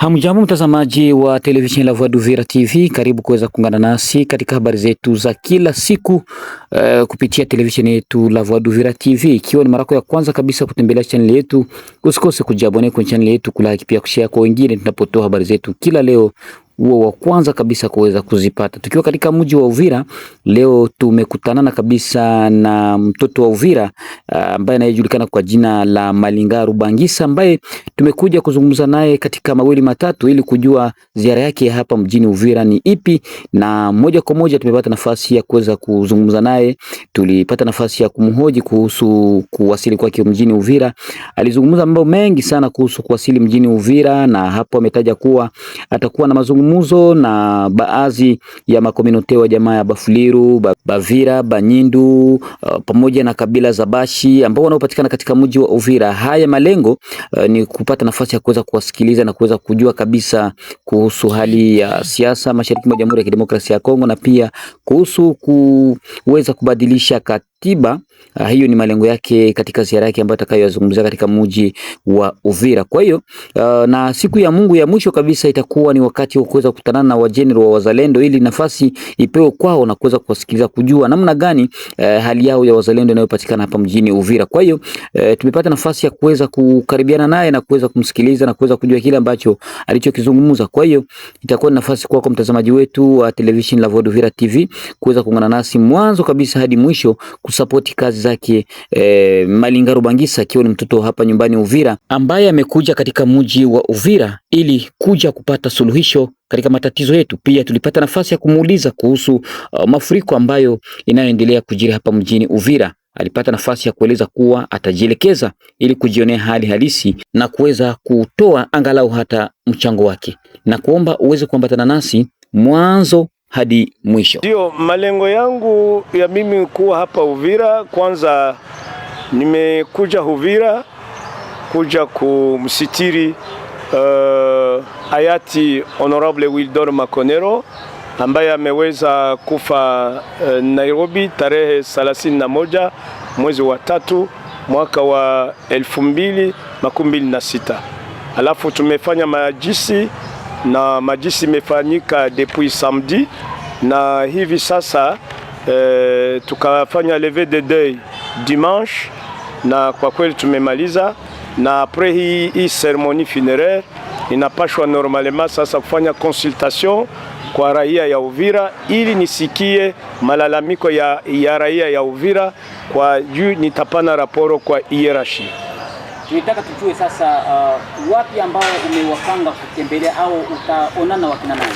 Hamjambo mtazamaji wa televisheni La Voix d'Uvira TV, karibu kuweza kuungana nasi katika habari zetu za kila siku kupitia televisheni yetu La Voix d'Uvira TV. Ikiwa ni mara ya kwanza kabisa kutembelea channel yetu, usikose kujiabone kwenye channel yetu, kulike pia kushare kwa wengine tunapotoa habari zetu kila leo, uwe wa kwanza kabisa kuweza kuzipata. Tukiwa katika mji wa Uvira leo, tumekutanana kabisa na mtoto wa Uvira ambaye anayejulikana kwa jina la Malinga Rubangisa, ambaye tumekuja kuzungumza naye katika mawili matatu ili kujua ziara yake hapa mjini Uvira ni ipi, na moja kwa moja tumepata nafasi ya kuweza kuzungumza naye. Tulipata nafasi ya kumhoji kuhusu kuwasili kwake mjini Uvira. Alizungumza mambo mengi sana kuhusu kuwasili mjini Uvira, na hapo ametaja kuwa atakuwa na mazungumzo na baadhi ya makominote wa jamaa ya Bafuliru, Bavira, Banyindu pamoja na kabila za Bashi ambao wanaopatikana katika mji wa Uvira. Haya malengo ni kupata nafasi ya kuweza kuwasikiliza na kuweza kujua kabisa kuhusu hali ya siasa mashariki mwa Jamhuri ya Kidemokrasia ya Kongo, na pia kuhusu kuweza kubadilisha katiba. Hiyo ni malengo yake katika ziara yake ambayo atakayozungumzia katika mji wa Uvira. Kwa hiyo na siku ya Mungu ya mwisho kabisa itakuwa ni wakati wa kuweza kukutana na wajenerali wa wazalendo, ili nafasi ipewe kwao na kuweza kuwasikiliza, kujua namna gani hali yao ya wazalendo inayopatikana hapa mjini Uvira. Kwa hiyo tumepata nafasi ya kuweza kukaribiana naye na kuweza kumsikiliza na kuweza kujua kile ambacho alichokizungumza. Kwa hiyo itakuwa ni nafasi kwako mtazamaji wetu wa television La Voix d'Uvira TV kuweza kuungana nasi mwanzo kabisa hadi mwisho kusupport kazi zake Malinga Rubangisa, akiwa ni mtoto hapa nyumbani Uvira, ambaye amekuja katika mji wa Uvira ili kuja kupata suluhisho katika matatizo yetu. Pia tulipata nafasi ya kumuuliza kuhusu mafuriko ambayo inayoendelea kujiri hapa mjini Uvira. Alipata nafasi ya kueleza kuwa atajielekeza ili kujionea hali halisi na kuweza kutoa angalau hata mchango wake, na kuomba uweze kuambatana nasi mwanzo hadi mwisho. Ndio malengo yangu ya mimi kuwa hapa Uvira. Kwanza nimekuja Uvira kuja kumsitiri hayati Honorable Wildor Makonero ambaye ameweza kufa Nairobi tarehe 31 mwezi wa 3 mwaka wa 2026. Alafu tumefanya majisi na majisi imefanyika depuis samedi, na hivi sasa tukafanya levée de deuil dimanche, na kwa kweli tumemaliza. Na après hii ceremonie funéraire inapashwa normalement sasa kufanya consultation kwa raia ya Uvira ili nisikie malalamiko ya raia ya Uvira, kwa juu nitapana raporo kwa hierarchy. Tunataka tujue sasa wapi ambao umewapanga kutembelea au utaonana wakina nani?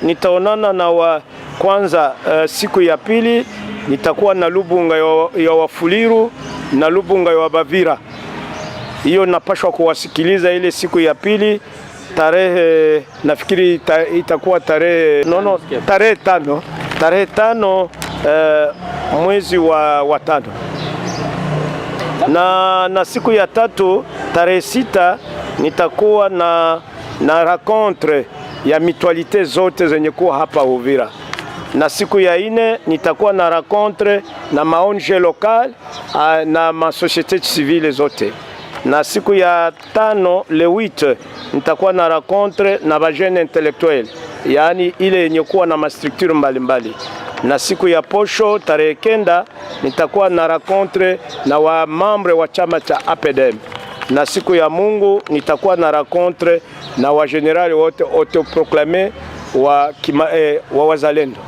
Nitaonana na wa kwanza siku ya pili nitakuwa na Lubunga ya Wafuliru na Lubunga ya Bavira. Hiyo napashwa kuwasikiliza ile siku ya pili, tarehe nafikiri itakuwa tarehe 5 mwezi wa 5. Na siku ya tatu tarehe 6 nitakuwa na rencontre ya mutualite zote zenye kuwa hapa Uvira. Na siku ya 4 nitakuwa na rencontre na maonje local na ma société civile zote. Na siku ya 5 le 8 nitakuwa na rencontre na ba jeune intellectuel, yani ile yenye kuwa na mastructure mbalimbali. Na siku ya posho tarehe 9 nitakuwa na rencontre na wa membre wa chama cha APDM. Na siku ya Mungu nitakuwa na rencontre na wa generali wote autoproclamé wa wazalendo.